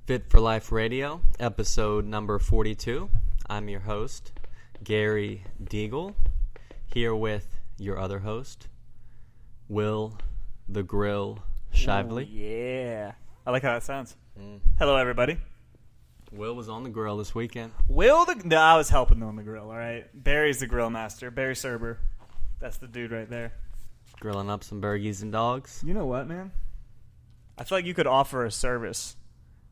Fit for Life Radio, episode number 42. I'm your host, Gary Deagle, here with your other host, Will the Grill Shively. Yeah. I like how that sounds. Hello, everybody. Will was on the grill this weekend. No, I was helping on the grill, all right? Barry's the grill master. Barry Serber. That's the dude right there. Grilling up some burgies and dogs. You know what, man? I feel like you could offer a service,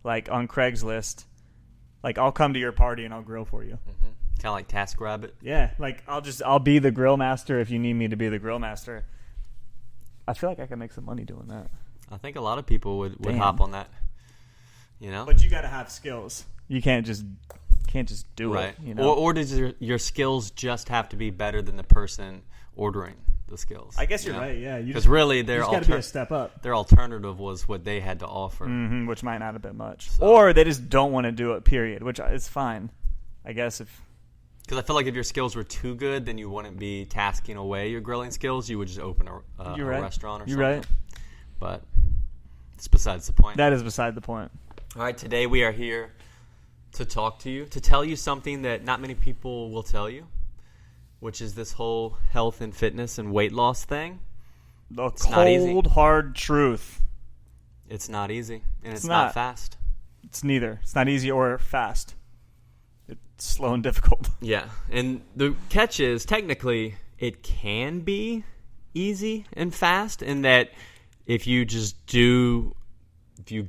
like on Craigslist. Like, I'll come to your party and I'll grill for you. Kind of like TaskRabbit. Yeah, like I'll be the grill master if you need me to be the grill master. I feel like I could make some money doing that. I think a lot of people would hop on that. You know? But you got to have skills. You can't just do right. it. You know? Or does your skills just have to be better than the person ordering the skills? I guess you're right. Yeah, because really, their got to be a step up. Their alternative was what they had to offer, which might not have been much. So. Or they just don't want to do it. Period. Which is fine, I guess. Because I feel like if your skills were too good, then you wouldn't be tasking away your grilling skills. You would just open a restaurant or something. You're right. But it's besides the point. That is beside the point. All right, today we are here to talk to you, to tell you something that not many people will tell you, which is this whole health and fitness and weight loss thing. It's cold, hard truth. It's not easy, and it's not fast. It's neither. It's not easy or fast. It's slow and difficult. Yeah, and the catch is, technically, it can be easy and fast in that if you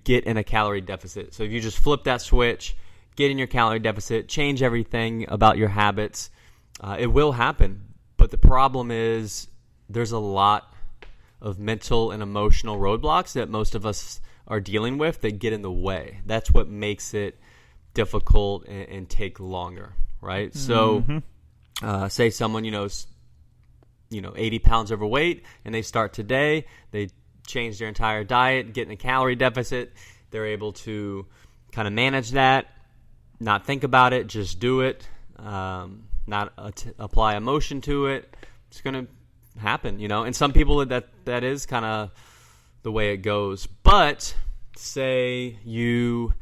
get in a calorie deficit. So if you just flip that switch, get in your calorie deficit, change everything about your habits, it will happen. But the problem is there's a lot of mental and emotional roadblocks that most of us are dealing with that get in the way. That's what makes it difficult and take longer, right? So say someone, 80 pounds overweight, and they start today, they change their entire diet, get in a calorie deficit. They're able to kind of manage that, not think about it, just do it, not apply emotion to it. It's going to happen, And some people that is kind of the way it goes. But say you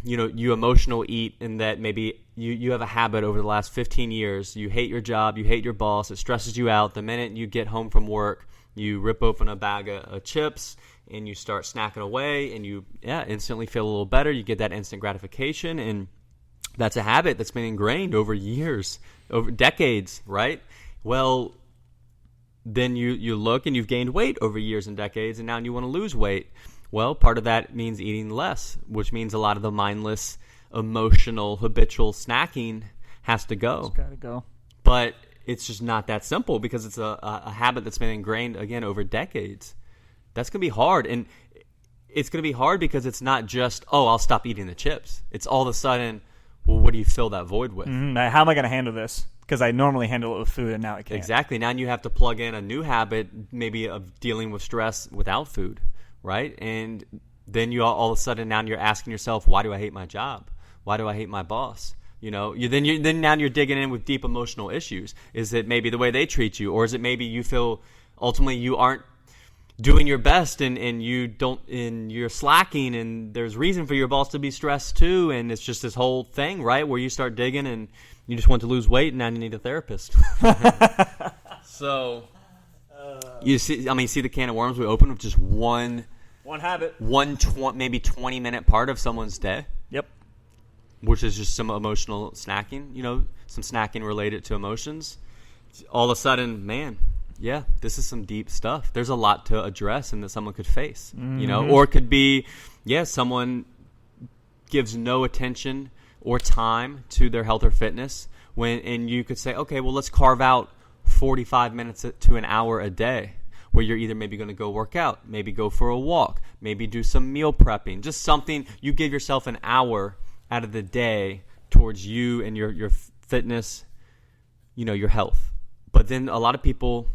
emotional eat in that maybe you have a habit over the last 15 years. You hate your job, you hate your boss, it stresses you out. The minute you get home from work, you rip open a bag of chips and you start snacking away and you instantly feel a little better. You get that instant gratification, and that's a habit that's been ingrained over years, over decades, right? Well, then you look and you've gained weight over years and decades, and now you want to lose weight. Well, part of that means eating less, which means a lot of the mindless, emotional, habitual snacking has to go. It's got to go. But it's just not that simple because it's a habit that's been ingrained, again, over decades. That's going to be hard. And it's going to be hard because it's not just, I'll stop eating the chips. It's all of a sudden, well, what do you fill that void with? How am I going to handle this? Because I normally handle it with food, and now I can't. Exactly. Now you have to plug in a new habit, maybe of dealing with stress without food, right? And then you all of a sudden now you're asking yourself, why do I hate my job? Why do I hate my boss? Now you're digging in with deep emotional issues. Is it maybe the way they treat you, or is it maybe you feel ultimately you aren't doing your best and you're slacking, and there's reason for your boss to be stressed too, and it's just this whole thing, right, where you start digging and you just want to lose weight and now you need a therapist. So you see the can of worms we opened with just one habit, maybe 20-minute part of someone's day. Yep. Which is just some emotional snacking, some snacking related to emotions. All of a sudden, man, yeah, this is some deep stuff. There's a lot to address and that someone could face, or it could be, someone gives no attention or time to their health or fitness and you could say, okay, well, let's carve out 45 minutes to an hour a day where you're either maybe going to go work out, maybe go for a walk, maybe do some meal prepping, just something. You give yourself an hour out of the day towards you and your fitness, your health. But then a lot of people,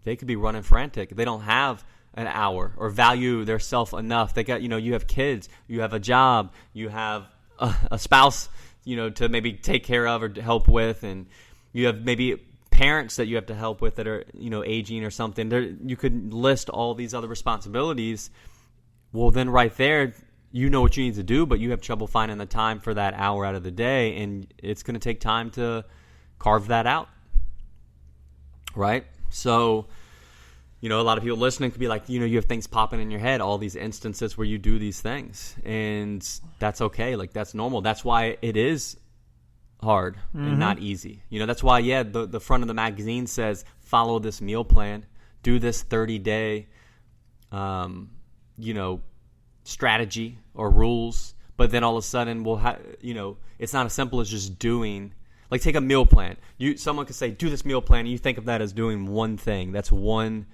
they could be running frantic. They don't have an hour or value their self enough. They got, you have kids, you have a job, you have a spouse, to maybe take care of or to help with, and you have maybe parents that you have to help with that are, aging or something. You could list all these other responsibilities. Well, then right there, you know what you need to do, but you have trouble finding the time for that hour out of the day, and it's going to take time to carve that out, right? So, a lot of people listening could be like, you have things popping in your head, all these instances where you do these things, and that's okay. Like, that's normal. That's why it is hard and not easy. That's why, the front of the magazine says, follow this meal plan, do this 30-day, strategy or rules, but then all of a sudden it's not as simple as just doing. Like, take a meal plan. Someone could say, do this meal plan, and you think of that as doing one thing. That's one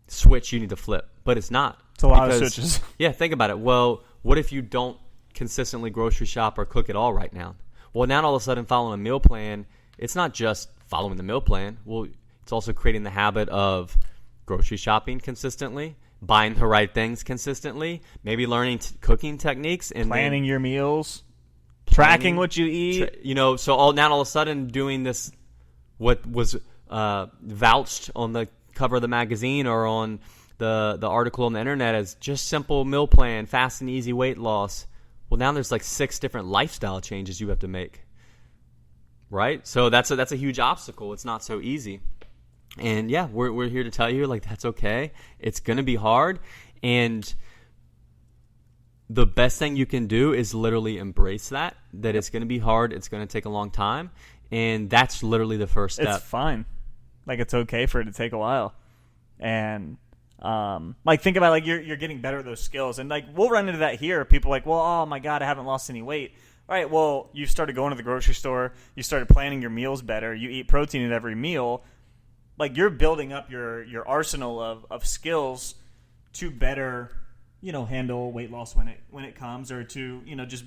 switch you need to flip, but it's not. It's a lot of switches. Yeah, think about it. Well, what if you don't consistently grocery shop or cook at all right now? Well, now all of a sudden following a meal plan, it's not just following the meal plan. Well, it's also creating the habit of grocery shopping consistently, buying the right things consistently, maybe learning cooking techniques, and planning your meals, tracking what you eat. So now all of a sudden doing this, what was vouched on the cover of the magazine or on the article on the internet as just simple meal plan, fast and easy weight loss. Well, now there's like 6 different lifestyle changes you have to make, right? So that's a huge obstacle. It's not so easy. And yeah, we're here to tell you, like, that's okay. It's going to be hard. And the best thing you can do is literally embrace that it's going to be hard. It's going to take a long time. And that's literally the first step. It's fine. Like, it's okay for it to take a while. And think about, like, you're getting better at those skills. And, like, we'll run into that here. People are like, well, oh my God, I haven't lost any weight. All right, well, you started going to the grocery store. You started planning your meals better. You eat protein at every meal. Like, you're building up your arsenal of skills to better, handle weight loss when it comes, or to, just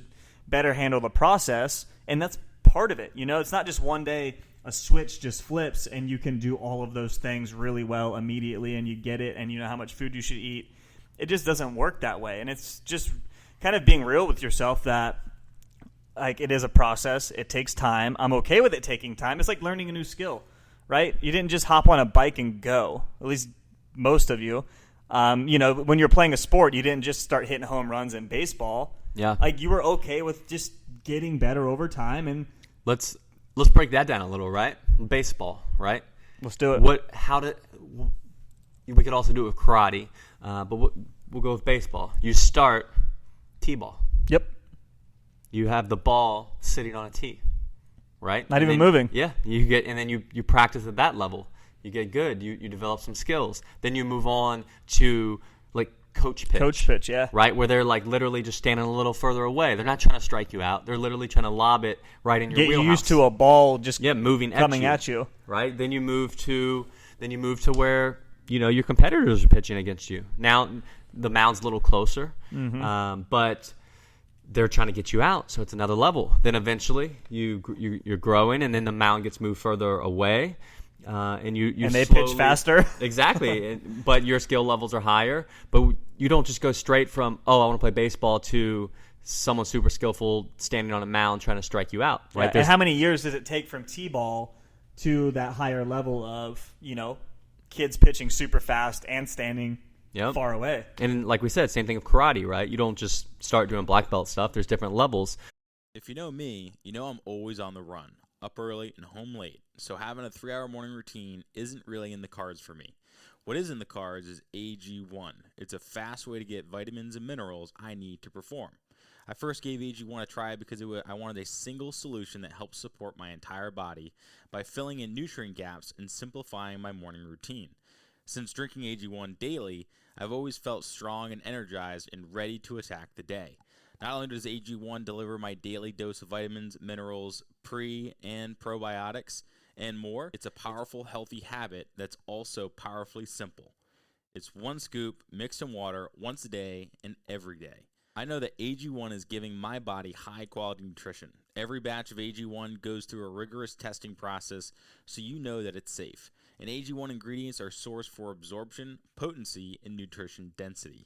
better handle the process. And that's part of it. It's not just one day a switch just flips and you can do all of those things really well immediately and you get it and you know how much food you should eat. It just doesn't work that way. And it's just kind of being real with yourself that, like, it is a process. It takes time. I'm okay with it taking time. It's like learning a new skill, right? You didn't just hop on a bike and go, at least most of you. When you're playing a sport, you didn't just start hitting home runs in baseball. Yeah. Like, you were okay with just getting better over time. And let's break that down a little, right? Baseball, right? Let's do it. We could also do it with karate, but we'll go with baseball. You start T-ball. Yep. You have the ball sitting on a tee, right? Not even moving. Yeah, and then you practice at that level. You get good. You develop some skills. Then you move on to, like, coach pitch. Coach pitch, yeah. Right, where they're, like, literally just standing a little further away. They're not trying to strike you out. They're literally trying to lob it right in your wheelhouse. Get you used to a ball just moving coming at you. Right? Then you move to where, your competitors are pitching against you. Now the mound's a little closer, but they're trying to get you out, so it's another level. Then eventually you're growing, and then the mound gets moved further away. And they pitch faster. Exactly. But your skill levels are higher. But you don't just go straight from, I want to play baseball, to someone super skillful standing on a mound trying to strike you out. Right? Yeah, and how many years does it take from T-ball to that higher level of, kids pitching super fast and standing far away? And like we said, same thing with karate, right? You don't just start doing black belt stuff. There's different levels. If you know me, you know I'm always on the run. Up early and home late, so having a 3-hour morning routine isn't really in the cards for me. What is in the cards is AG1. It's a fast way to get vitamins and minerals I need to perform. I first gave AG1 a try because I wanted a single solution that helps support my entire body by filling in nutrient gaps and simplifying my morning routine. Since drinking AG1 daily, I've always felt strong and energized and ready to attack the day. Not only does AG1 deliver my daily dose of vitamins, minerals, pre- and probiotics, and more, it's a powerful, healthy habit that's also powerfully simple. It's one scoop mixed in water once a day and every day. I know that AG1 is giving my body high-quality nutrition. Every batch of AG1 goes through a rigorous testing process, so you know that it's safe. And AG1 ingredients are sourced for absorption, potency, and nutrition density.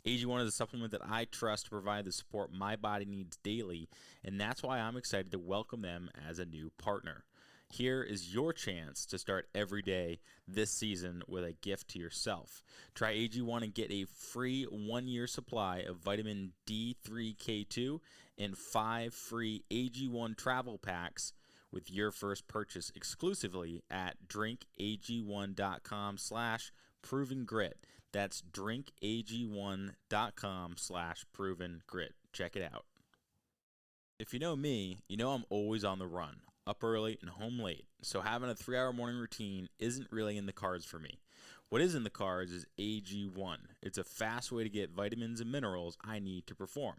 AG1 is a supplement that I trust to provide the support my body needs daily, and that's why I'm excited to welcome them as a new partner. Here is your chance to start every day this season with a gift to yourself. Try AG1 and get a free 1-year supply of vitamin D3K2 and 5 free AG1 travel packs with your first purchase exclusively at drinkag1.com/provengrit. That's drinkag1.com/provengrit. Check it out. If you know me, you know I'm always on the run, up early and home late, so having a 3-hour morning routine isn't really in the cards for me. What is in the cards is AG1. It's a fast way to get vitamins and minerals I need to perform.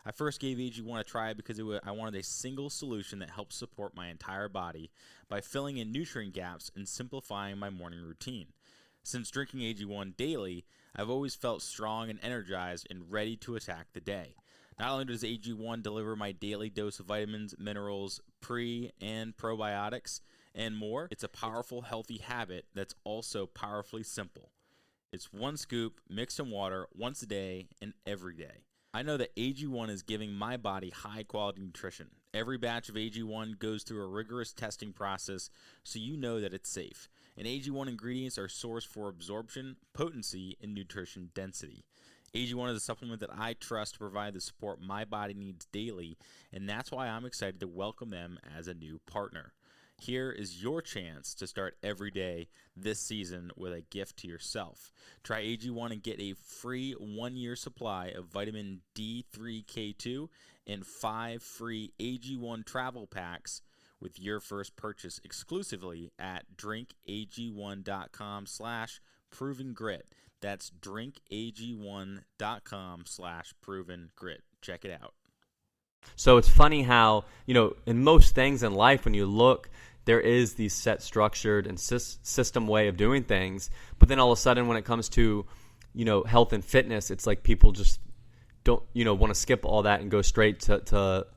I first gave AG1 a try because I wanted a single solution that helps support my entire body by filling in nutrient gaps and simplifying my morning routine. Since drinking AG1 daily, I've always felt strong and energized and ready to attack the day. Not only does AG1 deliver my daily dose of vitamins, minerals, pre- and probiotics, and more, it's a powerful, healthy habit that's also powerfully simple. It's 1 scoop mixed in water once a day and every day. I know that AG1 is giving my body high-quality nutrition. Every batch of AG1 goes through a rigorous testing process, so you know that it's safe. And AG1 ingredients are sourced for absorption, potency, and nutrition density. AG1 is a supplement that I trust to provide the support my body needs daily, and that's why I'm excited to welcome them as a new partner. Here is your chance to start every day this season with a gift to yourself. Try AG1 and get a free 1-year supply of vitamin D3K2 and 5 free AG1 travel packs with your first purchase exclusively at drinkag1.com/provengrit. That's drinkag1.com/provengrit. Check it out. So it's funny how, in most things in life, when you look, there is the set, structured, and system way of doing things. But then all of a sudden, when it comes to, health and fitness, it's like people just don't, want to skip all that and go straight to the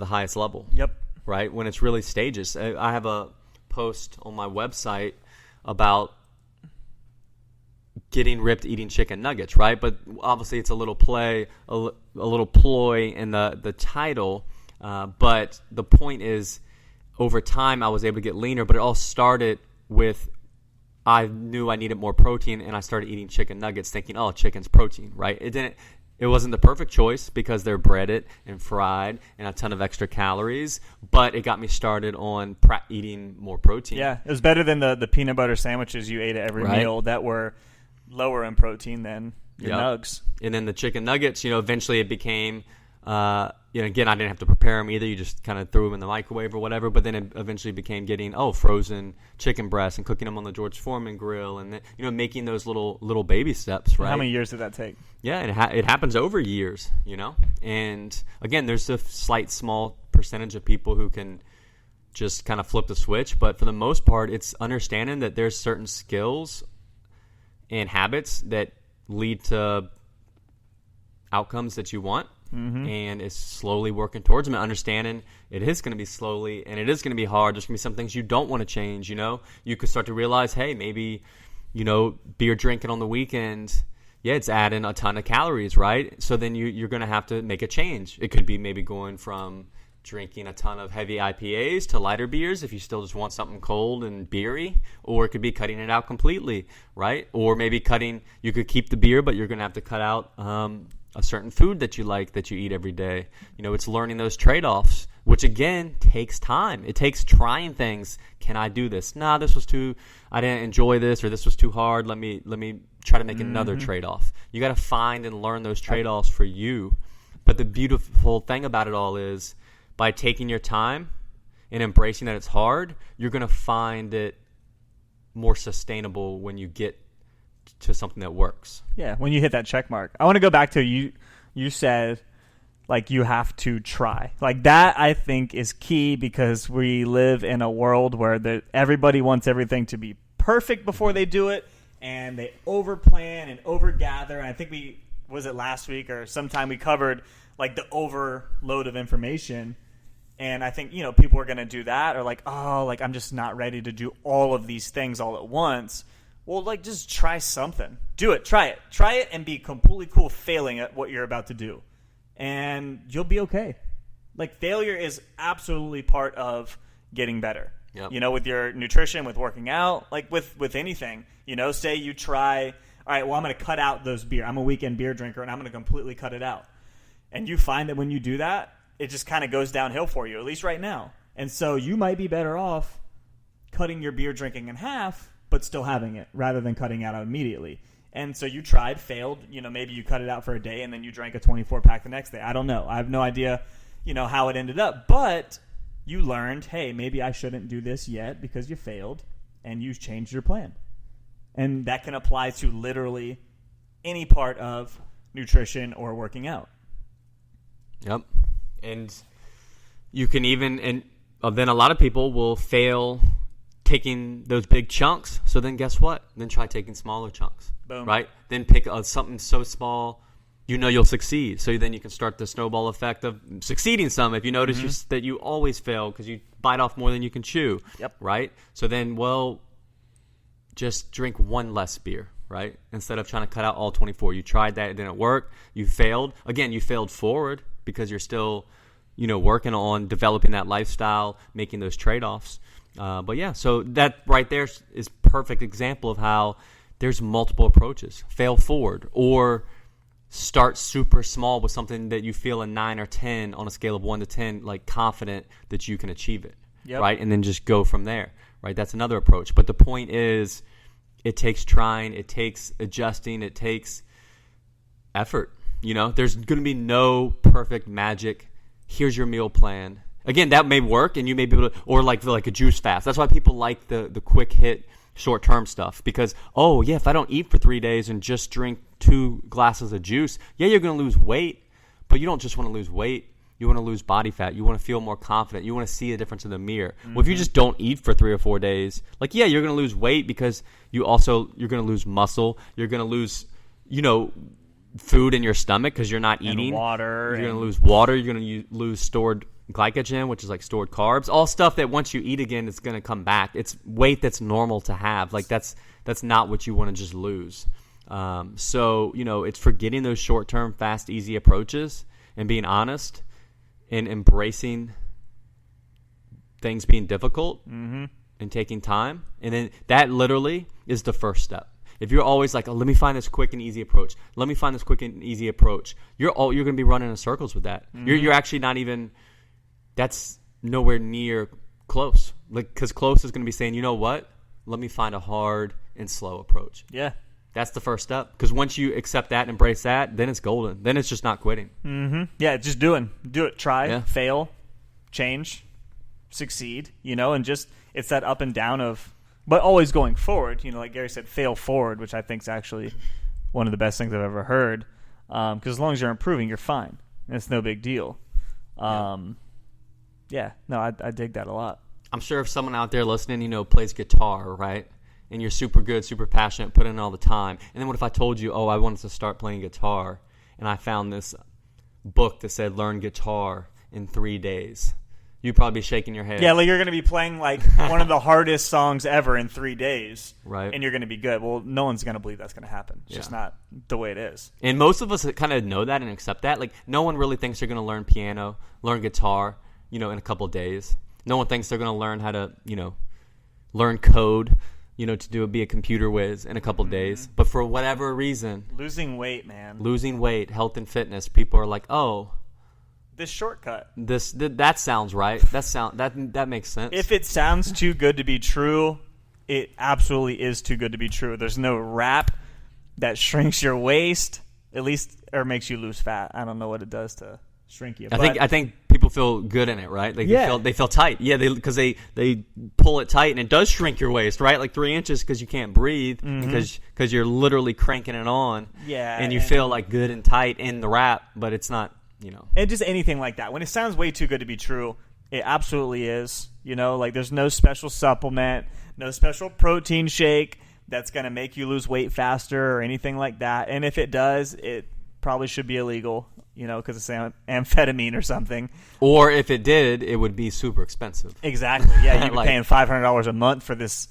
highest level. Yep. Right? When it's really stages. I have a post on my website about getting ripped eating chicken nuggets, right? But obviously it's a little play, a little ploy in the title. But the point is, over time I was able to get leaner, but it all started with I knew I needed more protein, and I started eating chicken nuggets thinking, oh, chicken's protein, right? It wasn't the perfect choice because they're breaded and fried and a ton of extra calories, but it got me started on eating more protein. Yeah, it was better than the peanut butter sandwiches you ate at every meal that were lower in protein than your nugs. And then the chicken nuggets, eventually it became, again, I didn't have to prepare them either. You just kind of threw them in the microwave or whatever. But then it eventually became getting, frozen chicken breasts and cooking them on the George Foreman grill, and then, making those little baby steps, right? How many years did that take? Yeah, and it happens over years, And again, there's a small percentage of people who can just kind of flip the switch. But for the most part, it's understanding that there's certain skills and habits that lead to outcomes that you want, and it's slowly working towards them and understanding it is going to be slowly and it is going to be hard. There's going to be some things you don't want to change, You could start to realize, hey, maybe, beer drinking on the weekend, it's adding a ton of calories, right? So then you're going to have to make a change. It could be maybe going from drinking a ton of heavy IPAs to lighter beers if you still just want something cold and beery, or it could be cutting it out completely, right? Or maybe you could keep the beer, but you're going to have to cut out a certain food that you like, that you eat every day. It's learning those trade-offs, which again takes time. It takes trying things. Can I do this? Nah, I didn't enjoy this, or this was too hard. Let me try to make another trade-off. You got to find and learn those trade-offs for you. But the beautiful thing about it all is, by taking your time and embracing that it's hard, you're going to find it more sustainable when you get to something that works. Yeah, when you hit that check mark. I want to go back to you said, like, you have to try. Like, that I think is key, because we live in a world where everybody wants everything to be perfect before they do it, and they overplan and overgather. And I think was it last week or sometime we covered, like, the overload of information. And I think, people are going to do that, or like, I'm just not ready to do all of these things all at once. Well, like, just try something. Do it. Try it and be completely cool failing at what you're about to do. And you'll be okay. Like, failure is absolutely part of getting better. Yep. You know, with your nutrition, with working out, like with anything. You know, say you try, all right, well, I'm going to cut out those beer. I'm a weekend beer drinker, and I'm going to completely cut it out. And you find that when you do that, it just kind of goes downhill for you, at least right now. And so you might be better off cutting your beer drinking in half, but still having it, rather than cutting it out immediately. And so you tried, failed. You know, maybe you cut it out for a day, and then you drank a 24-pack the next day. I don't know. I have no idea, you know, how it ended up. But you learned, hey, maybe I shouldn't do this yet because you failed, and you changed your plan. And that can apply to literally any part of nutrition or working out. Yep. And you can even, and then a lot of people will fail taking those big chunks. So then guess what? Then try taking smaller chunks. Boom. Right? Then pick something so small you know you'll succeed. So then you can start the snowball effect of succeeding some. If you notice that you always fail because you bite off more than you can chew. Yep. Right? So then, well, just drink one less beer. Right? Instead of trying to cut out all 24. You tried that. It didn't work. You failed. Again, you failed forward because you're still, you know, working on developing that lifestyle, making those trade-offs. But yeah, so that right there is perfect example of how there's multiple approaches. Fail forward or start super small with something that you feel a 9 or 10 on a scale of 1 to 10, like confident that you can achieve it. Yep. Right? And then just go from there. Right? That's another approach. But the point is, it takes trying, it takes adjusting, it takes effort. You know, there's going to be no perfect magic. Here's your meal plan. Again, that may work, and you may be able to, or like a juice fast. That's why people like the quick hit, short term stuff. Because, oh yeah, if I don't eat for 3 days and just drink 2 glasses of juice, yeah, you're going to lose weight, but you don't just want to lose weight. You want to lose body fat. You want to feel more confident. You want to see a difference in the mirror. Well, if you just don't eat for 3 or 4 days, like, yeah, you're going to lose weight because you're going to lose muscle. You're going to lose, you know, food in your stomach because you're not eating. And water. You're going to lose water. You're going to lose stored glycogen, which is like stored carbs. All stuff that once you eat again, it's going to come back. It's weight that's normal to have. Like that's not what you want to just lose. So, you know, it's forgetting those short-term, fast, easy approaches and being honest and embracing things being difficult and taking time. And then that literally is the first step. If you're always like, oh, let me find this quick and easy approach. Let me find this quick and easy approach. You're going to be running in circles with that. You're actually not even. That's nowhere near close. Like, because close is going to be saying, you know what? Let me find a hard and slow approach. Yeah. That's the first step. Because once you accept that and embrace that, then it's golden. Then it's just not quitting. Yeah, just do it. Try, Yeah. fail, change, succeed, you know, and just it's that up and down of, but always going forward. You know, like Gary said, fail forward, which I think is actually one of the best things I've ever heard. Because as long as you're improving, you're fine. It's no big deal. Yeah, no, I dig that a lot. I'm sure if someone out there listening, you know, plays guitar, right? And you're super good, super passionate, put in all the time. And then what if I told you, oh, I wanted to start playing guitar, and I found this book that said learn guitar in 3 days? You'd probably be shaking your head. Yeah, like you're going to be playing like one of the hardest songs ever in 3 days. Right. And you're going to be good. Well, no one's going to believe that's going to happen. It's just not the way it is. And most of us kind of know that and accept that. Like, no one really thinks they're going to learn piano, learn guitar, you know, in a couple of days. No one thinks they're going to learn how to, you know, learn code, you know, to be a computer whiz in a couple of days. But for whatever reason, Losing weight, man. losing weight, health and fitness, people are like, oh, This shortcut. that sounds right. That makes sense. If it sounds too good to be true, it absolutely is too good to be true. There's no wrap that shrinks your waist, at least, or makes you lose fat. I don't know what it does to shrink you. I think people feel good in it, right? Like they feel tight. Yeah, because they pull it tight and it does shrink your waist, right? Like 3 inches because you can't breathe because you're literally cranking it on. Yeah, and you feel like good and tight in the wrap, but it's not, you know. And just anything like that. When it sounds way too good to be true, it absolutely is. You know, like there's no special supplement, no special protein shake that's going to make you lose weight faster or anything like that. And if it does, it probably should be illegal, you know, because it's amphetamine or something. Or if it did, it would be super expensive. Exactly. Yeah, you'd be Like- paying $500 a month for this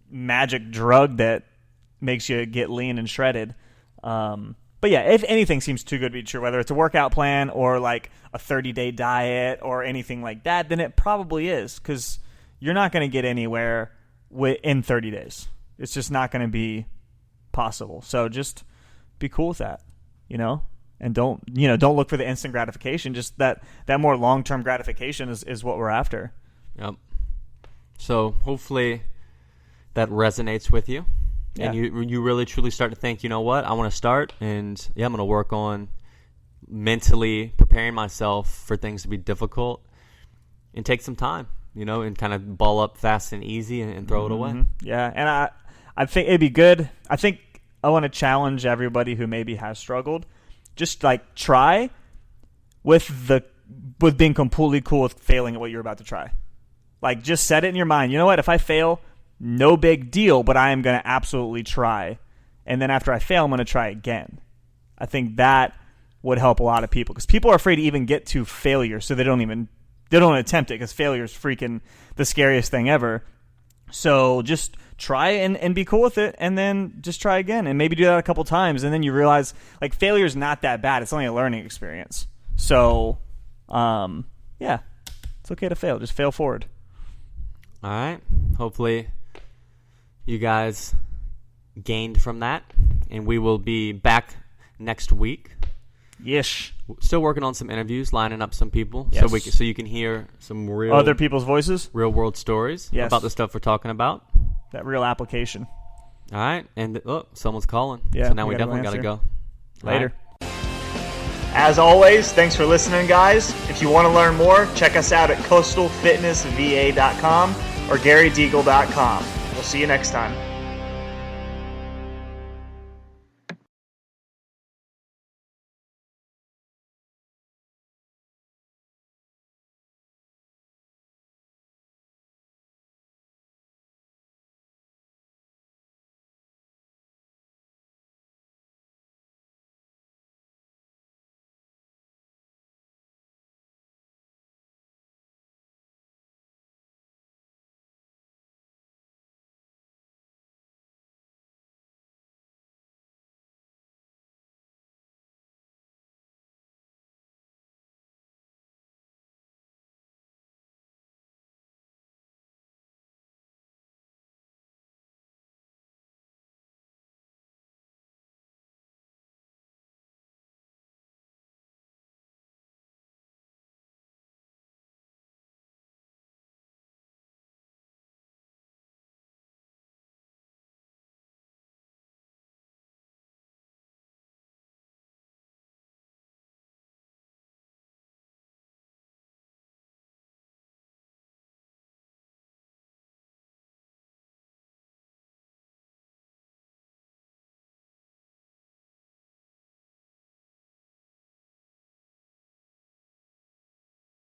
magic drug that makes you get lean and shredded. But yeah, if anything seems too good to be true, whether it's a workout plan or like a 30-day diet or anything like that, then it probably is, because you're not going to get anywhere in 30 days. It's just not going to be possible. So just be cool with that, and don't look for the instant gratification. Just that more long-term gratification is what we're after. Yep. So hopefully that resonates with you. Yeah. And you really truly start to think, you know what, I want to start, and I'm going to work on mentally preparing myself for things to be difficult and take some time, and kind of ball up fast and easy and throw it away. Yeah, and I think it'd be good. I think I want to challenge everybody who maybe has struggled. Just like try with being completely cool with failing at what you're about to try. Like just set it in your mind. You know what? If I fail, no big deal, but I am going to absolutely try. And then after I fail, I'm going to try again. I think that would help a lot of people because people are afraid to even get to failure, so they don't attempt it because failure is freaking the scariest thing ever. So just try and be cool with it, and then just try again, and maybe do that a couple times, and then you realize like failure is not that bad. It's only a learning experience. So, yeah, it's okay to fail. Just fail forward. All right. Hopefully you guys gained from that, and we will be back next week. Yes. Still working on some interviews, lining up some people, Yes. so you can hear some real Other people's voices. real world stories Yes. about the stuff we're talking about. That real application. All right, and someone's calling. Yeah, so now we we gotta definitely got to answer. go. Later. All right. As always, thanks for listening, guys. If you want to learn more, check us out at coastalfitnessva.com or garydeagle.com. We'll see you next time.